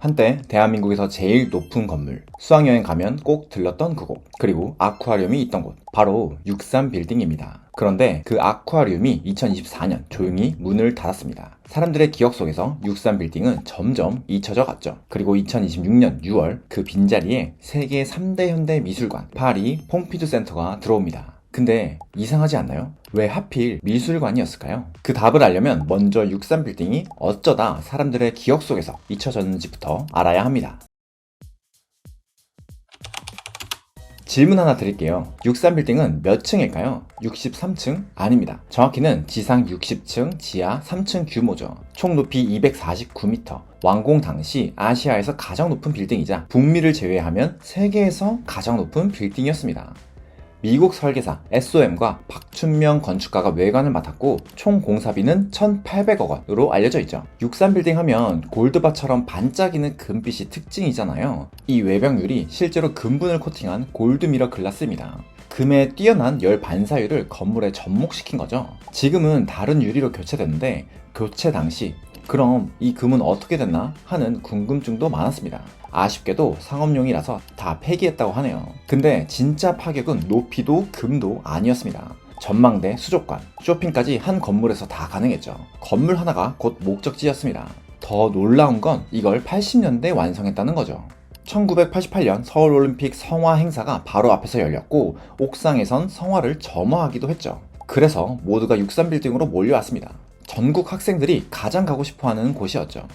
한때 대한민국에서 제일 높은 건물, 수학여행 가면 꼭 들렀던 그곳, 그리고 아쿠아리움이 있던 곳, 바로 63빌딩입니다. 그런데 그 아쿠아리움이 2024년 조용히 문을 닫았습니다. 사람들의 기억 속에서 63빌딩은 점점 잊혀져 갔죠. 그리고 2026년 6월 그 빈자리에 세계 3대 현대 미술관, 파리 퐁피두 센터가 들어옵니다. 근데 이상하지 않나요? 왜 하필 미술관이었을까요? 그 답을 알려면 먼저 63빌딩이 어쩌다 사람들의 기억 속에서 잊혀졌는지부터 알아야 합니다. 질문 하나 드릴게요. 63빌딩은 몇 층일까요? 63층? 아닙니다. 정확히는 지상 60층, 지하 3층 규모죠. 총 높이 249m. 완공 당시 아시아에서 가장 높은 빌딩이자 북미를 제외하면 세계에서 가장 높은 빌딩이었습니다. 미국 설계사 SOM과 박춘명 건축가가 외관을 맡았고 총 공사비는 1,800억 원으로 알려져 있죠. 63빌딩 하면 골드바처럼 반짝이는 금빛이 특징이잖아요. 이 외벽유리 실제로 금분을 코팅한 골드미러 글라스입니다. 금의 뛰어난 열 반사율을 건물에 접목시킨 거죠. 지금은 다른 유리로 교체됐는데 교체 당시 그럼 이 금은 어떻게 됐나 하는 궁금증도 많았습니다. 아쉽게도 상업용이라서 다 폐기했다고 하네요. 근데 진짜 파격은 높이도 금도 아니었습니다. 전망대, 수족관, 쇼핑까지 한 건물에서 다 가능했죠. 건물 하나가 곧 목적지였습니다. 더 놀라운 건 이걸 80년대에 완성했다는 거죠. 1988년 서울올림픽 성화 행사가 바로 앞에서 열렸고 옥상에선 성화를 점화하기도 했죠. 그래서 모두가 63빌딩으로 몰려왔습니다. 전국 학생들이 가장 가고 싶어하는 곳이었죠.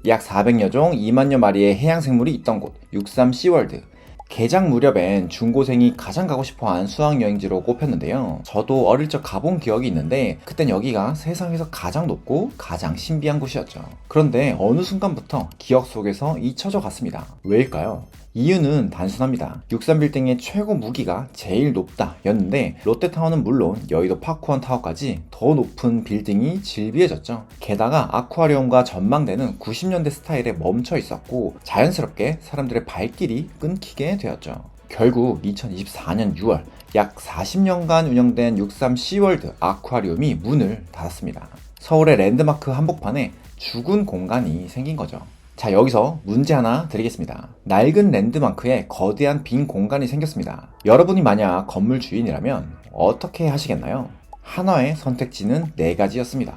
약 400여 종 2만여 마리의 해양생물이 있던 곳 63시월드. 개장 무렵엔 중고생이 가장 가고 싶어한 수학여행지로 꼽혔는데요. 저도 어릴 적 가본 기억이 있는데 그땐 여기가 세상에서 가장 높고 가장 신비한 곳이었죠. 그런데 어느 순간부터 기억 속에서 잊혀져 갔습니다. 왜일까요? 이유는 단순합니다. 63빌딩의 최고 무기가 제일 높다 였는데 롯데타워는 물론 여의도 파크원 타워까지 더 높은 빌딩이 질비해졌죠. 게다가 아쿠아리움과 전망대는 90년대 스타일에 멈춰 있었고 자연스럽게 사람들의 발길이 끊기게 되었죠. 결국 2024년 6월 약 40년간 운영된 63시월드 아쿠아리움이 문을 닫았습니다. 서울의 랜드마크 한복판에 죽은 공간이 생긴 거죠. 자, 여기서 문제 하나 드리겠습니다. 낡은 랜드마크에 거대한 빈 공간이 생겼습니다. 여러분이 만약 건물 주인이라면 어떻게 하시겠나요? 한화의 선택지는 4가지였습니다.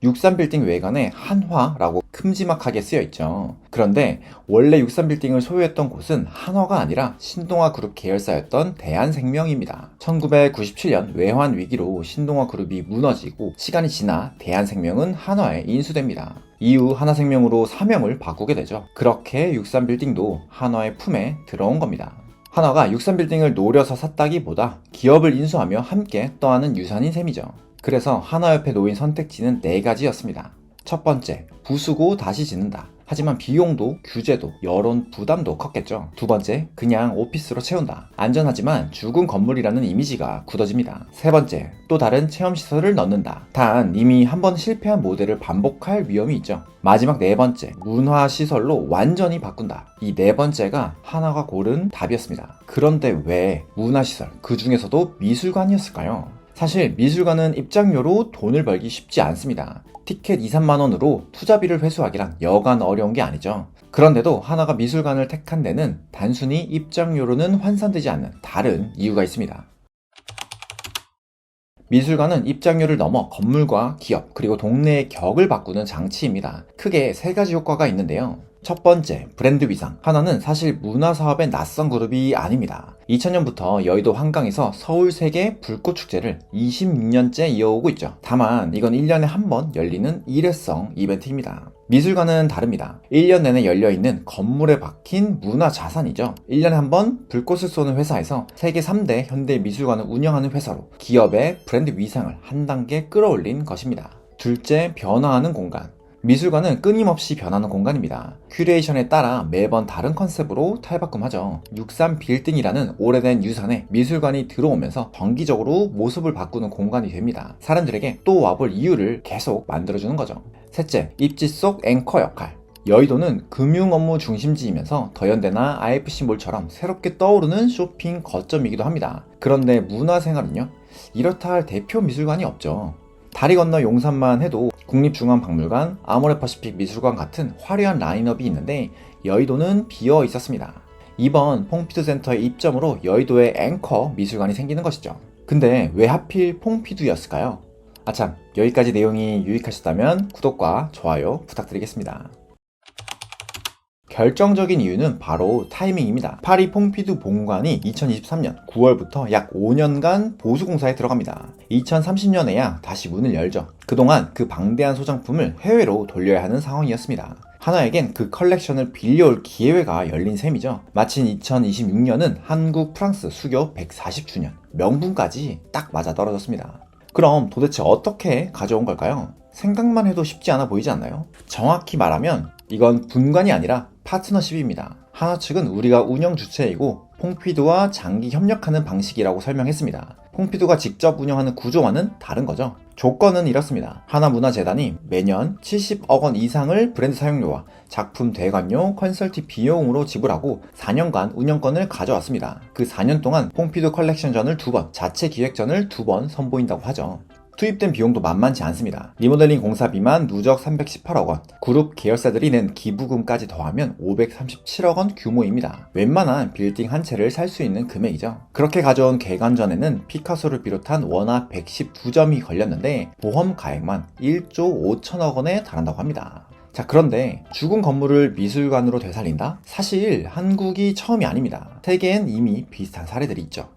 63빌딩 외관에 한화라고 큼지막하게 쓰여있죠. 그런데 원래 63빌딩을 소유했던 곳은 한화가 아니라 신동아그룹 계열사였던 대한생명입니다. 1997년 외환 위기로 신동아그룹이 무너지고 시간이 지나 대한생명은 한화에 인수됩니다. 이후 하나생명으로 사명을 바꾸게 되죠. 그렇게 63빌딩도 한화의 품에 들어온 겁니다. 한화가 63빌딩을 노려서 샀다기보다 기업을 인수하며 함께 떠나는 유산인 셈이죠. 그래서 한화 옆에 놓인 선택지는 4가지였습니다. 첫 번째, 부수고 다시 짓는다. 하지만 비용도 규제도 여론 부담도 컸겠죠. 두 번째, 그냥 오피스로 채운다. 안전하지만 죽은 건물이라는 이미지가 굳어집니다. 세 번째, 또 다른 체험시설을 넣는다. 단 이미 한번 실패한 모델을 반복할 위험이 있죠. 마지막 4번째, 문화시설로 완전히 바꾼다. 이 4번째가 하나가 고른 답이었습니다. 그런데 왜 문화시설, 그 중에서도 미술관이었을까요? 사실 미술관은 입장료로 돈을 벌기 쉽지 않습니다. 티켓 2, 3만원으로 투자비를 회수하기란 여간 어려운 게 아니죠. 그런데도 하나가 미술관을 택한 데는 단순히 입장료로는 환산되지 않는 다른 이유가 있습니다. 미술관은 입장료를 넘어 건물과 기업 그리고 동네의 격을 바꾸는 장치입니다. 크게 3가지 효과가 있는데요. 첫 번째, 브랜드 위상. 하나는 사실 문화사업의 낯선 그룹이 아닙니다. 2000년부터 여의도 한강에서 서울세계 불꽃축제를 26년째 이어오고 있죠. 다만 이건 1년에 한 번 열리는 일회성 이벤트입니다. 미술관은 다릅니다. 1년 내내 열려있는 건물에 박힌 문화자산이죠. 1년에 한 번 불꽃을 쏘는 회사에서 세계 3대 현대 미술관을 운영하는 회사로 기업의 브랜드 위상을 한 단계 끌어올린 것입니다. 둘째, 변화하는 공간. 미술관은 끊임없이 변하는 공간입니다. 큐레이션에 따라 매번 다른 컨셉으로 탈바꿈하죠. 63빌딩이라는 오래된 유산에 미술관이 들어오면서 정기적으로 모습을 바꾸는 공간이 됩니다. 사람들에게 또 와볼 이유를 계속 만들어주는 거죠. 셋째, 입지 속 앵커 역할. 여의도는 금융 업무 중심지이면서 더현대나 IFC몰처럼 새롭게 떠오르는 쇼핑 거점이기도 합니다. 그런데 문화생활은요? 이렇다 할 대표 미술관이 없죠. 다리 건너 용산만 해도 국립중앙박물관, 아모레퍼시픽 미술관 같은 화려한 라인업이 있는데 여의도는 비어 있었습니다. 이번 퐁피두 센터의 입점으로 여의도에 앵커 미술관이 생기는 것이죠. 근데 왜 하필 퐁피두였을까요? 아참, 여기까지 내용이 유익하셨다면 구독과 좋아요 부탁드리겠습니다. 결정적인 이유는 바로 타이밍입니다. 파리 퐁피두 본관이 2023년 9월부터 약 5년간 보수공사에 들어갑니다. 2030년에야 다시 문을 열죠. 그동안 그 방대한 소장품을 해외로 돌려야 하는 상황이었습니다. 하나에겐 그 컬렉션을 빌려올 기회가 열린 셈이죠. 마침 2026년은 한국, 프랑스 수교 140주년, 명분까지 딱 맞아 떨어졌습니다. 그럼 도대체 어떻게 가져온 걸까요? 생각만 해도 쉽지 않아 보이지 않나요? 정확히 말하면 이건 분관이 아니라 파트너십입니다. 하나 측은 우리가 운영 주체이고 퐁피두와 장기 협력하는 방식이라고 설명했습니다. 퐁피두가 직접 운영하는 구조와는 다른 거죠. 조건은 이렇습니다. 하나문화재단이 매년 70억 원 이상을 브랜드 사용료와 작품 대관료, 컨설팅 비용으로 지불하고 4년간 운영권을 가져왔습니다. 그 4년 동안 퐁피두 컬렉션전을 2번, 자체 기획전을 2번 선보인다고 하죠. 투입된 비용도 만만치 않습니다. 리모델링 공사비만 누적 318억 원, 그룹 계열사들이 낸 기부금까지 더하면 537억 원 규모입니다. 웬만한 빌딩 한 채를 살 수 있는 금액이죠. 그렇게 가져온 개관전에는 피카소를 비롯한 원화 112점이 걸렸는데 보험 가액만 1조 5천억 원에 달한다고 합니다. 자, 그런데 죽은 건물을 미술관으로 되살린다? 사실 한국이 처음이 아닙니다. 세계엔 이미 비슷한 사례들이 있죠.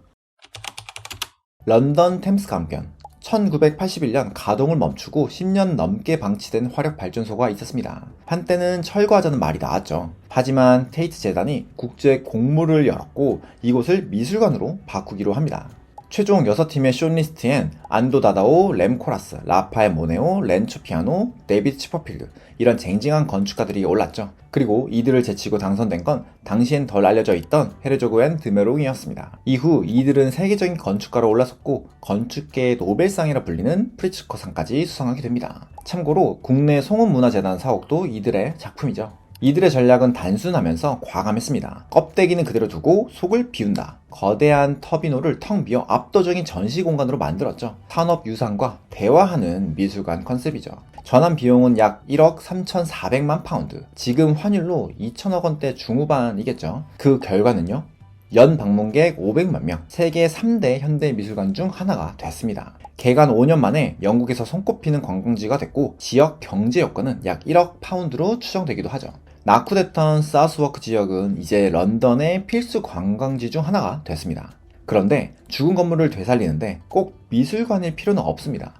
런던 템스강변 1981년 가동을 멈추고 10년 넘게 방치된 화력발전소가 있었습니다. 한때는 철거하자는 말이 나왔죠. 하지만 테이트 재단이 국제 공모를 열었고 이곳을 미술관으로 바꾸기로 합니다. 최종 6팀의 숏리스트엔 안도 다다오, 램 코라스, 라파엘 모네오, 렌초 피아노, 데이비드 치퍼필드 이런 쟁쟁한 건축가들이 올랐죠. 그리고 이들을 제치고 당선된 건 당시엔 덜 알려져 있던 헤르조그 앤 드메롱이었습니다. 이후 이들은 세계적인 건축가로 올라섰고 건축계의 노벨상이라 불리는 프리츠커상까지 수상하게 됩니다. 참고로 국내 송원문화재단 사옥도 이들의 작품이죠. 이들의 전략은 단순하면서 과감했습니다. 껍데기는 그대로 두고 속을 비운다. 거대한 터비노를 텅 비워 압도적인 전시 공간으로 만들었죠. 산업 유산과 대화하는 미술관 컨셉이죠. 전환 비용은 약 1억 3,400만 파운드. 지금 환율로 2천억 원대 중후반이겠죠. 그 결과는요. 연 방문객 500만 명, 세계 3대 현대 미술관 중 하나가 됐습니다. 개관 5년 만에 영국에서 손꼽히는 관광지가 됐고 지역 경제 여건은 약 1억 파운드로 추정되기도 하죠. 낙후됐던 사우스워크 지역은 이제 런던의 필수 관광지 중 하나가 됐습니다. 그런데 죽은 건물을 되살리는데 꼭 미술관일 필요는 없습니다.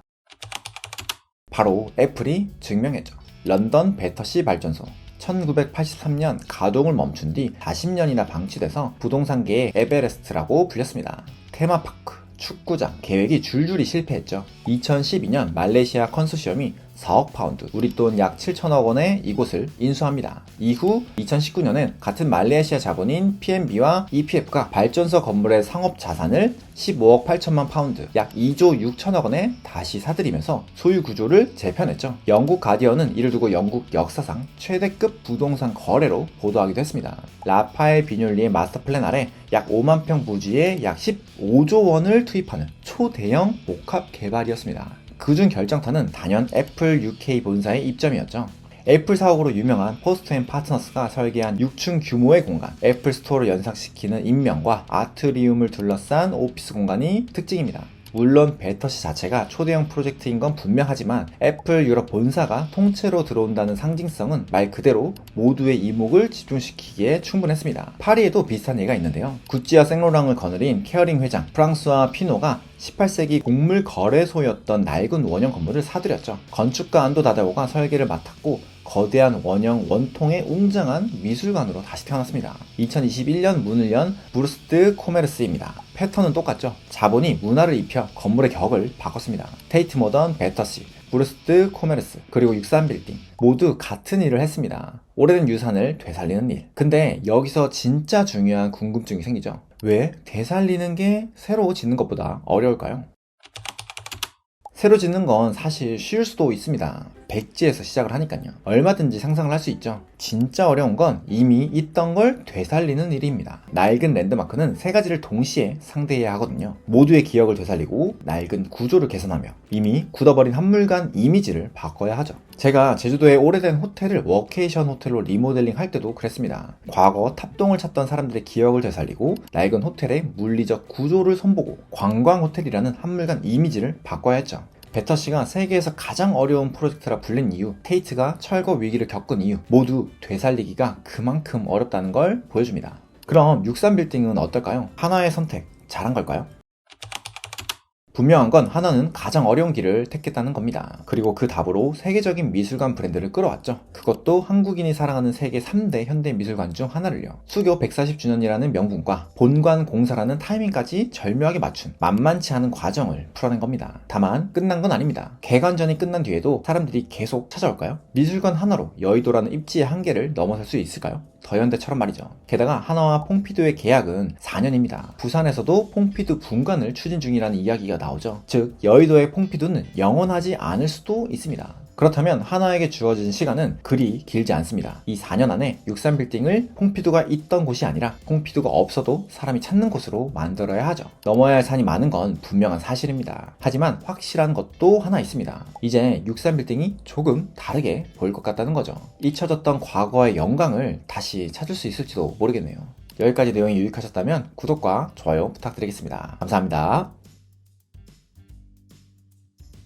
바로 애플이 증명했죠. 런던 배터시 발전소 1983년 가동을 멈춘 뒤 40년이나 방치돼서 부동산계의 에베레스트라고 불렸습니다. 테마파크, 축구장, 계획이 줄줄이 실패했죠. 2012년 말레이시아 컨소시엄이 4억 파운드, 우리 돈 약 7천억 원에 이곳을 인수합니다. 이후 2019년엔 같은 말레이시아 자본인 PNB와 EPF가 발전소 건물의 상업 자산을 15억 8천만 파운드, 약 2조 6천억 원에 다시 사들이면서 소유 구조를 재편했죠. 영국 가디언은 이를 두고 영국 역사상 최대급 부동산 거래로 보도하기도 했습니다. 라파엘 비뇰리의 마스터 플랜 아래 약 5만 평 부지에 약 15조 원을 투입하는 초대형 복합 개발이었습니다. 그중 결정타는 단연 애플 UK 본사의 입점이었죠. 애플 사옥으로 유명한 포스트 앤 파트너스가 설계한 6층 규모의 공간, 애플 스토어를 연상시키는 인명과 아트리움을 둘러싼 오피스 공간이 특징입니다. 물론 배터시 자체가 초대형 프로젝트인 건 분명하지만 애플 유럽 본사가 통째로 들어온다는 상징성은 말 그대로 모두의 이목을 집중시키기에 충분했습니다. 파리에도 비슷한 예가 있는데요. 구찌와 생로랑을 거느린 케어링 회장 프랑스와 피노가 18세기 곡물 거래소였던 낡은 원형 건물을 사들였죠. 건축가 안도 다다오가 설계를 맡았고 거대한 원형 원통의 웅장한 미술관으로 다시 태어났습니다. 2021년 문을 연 브루스트 코메르스입니다. 패턴은 똑같죠. 자본이 문화를 입혀 건물의 격을 바꿨습니다. 테이트 모던, 배터시, 브루스트 코메르스, 그리고 63빌딩 모두 같은 일을 했습니다. 오래된 유산을 되살리는 일. 근데 여기서 진짜 중요한 궁금증이 생기죠. 왜 되살리는 게 새로 짓는 것보다 어려울까요? 새로 짓는 건 사실 쉬울 수도 있습니다. 백지에서 시작을 하니까요. 얼마든지 상상을 할 수 있죠. 진짜 어려운 건 이미 있던 걸 되살리는 일입니다. 낡은 랜드마크는 세 가지를 동시에 상대해야 하거든요. 모두의 기억을 되살리고 낡은 구조를 개선하며 이미 굳어버린 한물간 이미지를 바꿔야 하죠. 제가 제주도의 오래된 호텔을 워케이션 호텔로 리모델링 할 때도 그랬습니다. 과거 탑동을 찾던 사람들의 기억을 되살리고 낡은 호텔의 물리적 구조를 손보고 관광 호텔이라는 한물간 이미지를 바꿔야 했죠. 베터씨가 세계에서 가장 어려운 프로젝트라 불린 이유, 테이트가 철거 위기를 겪은 이유 모두 되살리기가 그만큼 어렵다는 걸 보여줍니다. 그럼 63빌딩은 어떨까요? 하나의 선택, 잘한 걸까요? 분명한 건 하나는 가장 어려운 길을 택했다는 겁니다. 그리고 그 답으로 세계적인 미술관 브랜드를 끌어왔죠. 그것도 한국인이 사랑하는 세계 3대 현대 미술관 중 하나를요. 수교 140주년이라는 명분과 본관 공사라는 타이밍까지 절묘하게 맞춘 만만치 않은 과정을 풀어낸 겁니다. 다만 끝난 건 아닙니다. 개관전이 끝난 뒤에도 사람들이 계속 찾아올까요? 미술관 하나로 여의도라는 입지의 한계를 넘어설 수 있을까요? 더현대처럼 말이죠. 게다가 하나와 퐁피두의 계약은 4년입니다. 부산에서도 퐁피두 분관을 추진 중이라는 이야기가 나오죠. 즉 여의도의 퐁피두는 영원하지 않을 수도 있습니다. 그렇다면 하나에게 주어진 시간은 그리 길지 않습니다. 이 4년 안에 63빌딩을 퐁피두가 있던 곳이 아니라 퐁피두가 없어도 사람이 찾는 곳으로 만들어야 하죠. 넘어야 할 산이 많은 건 분명한 사실입니다. 하지만 확실한 것도 하나 있습니다. 이제 63빌딩이 조금 다르게 보일 것 같다는 거죠. 잊혀졌던 과거의 영광을 다시 찾을 수 있을지도 모르겠네요. 여기까지 내용이 유익하셨다면 구독과 좋아요 부탁드리겠습니다. 감사합니다.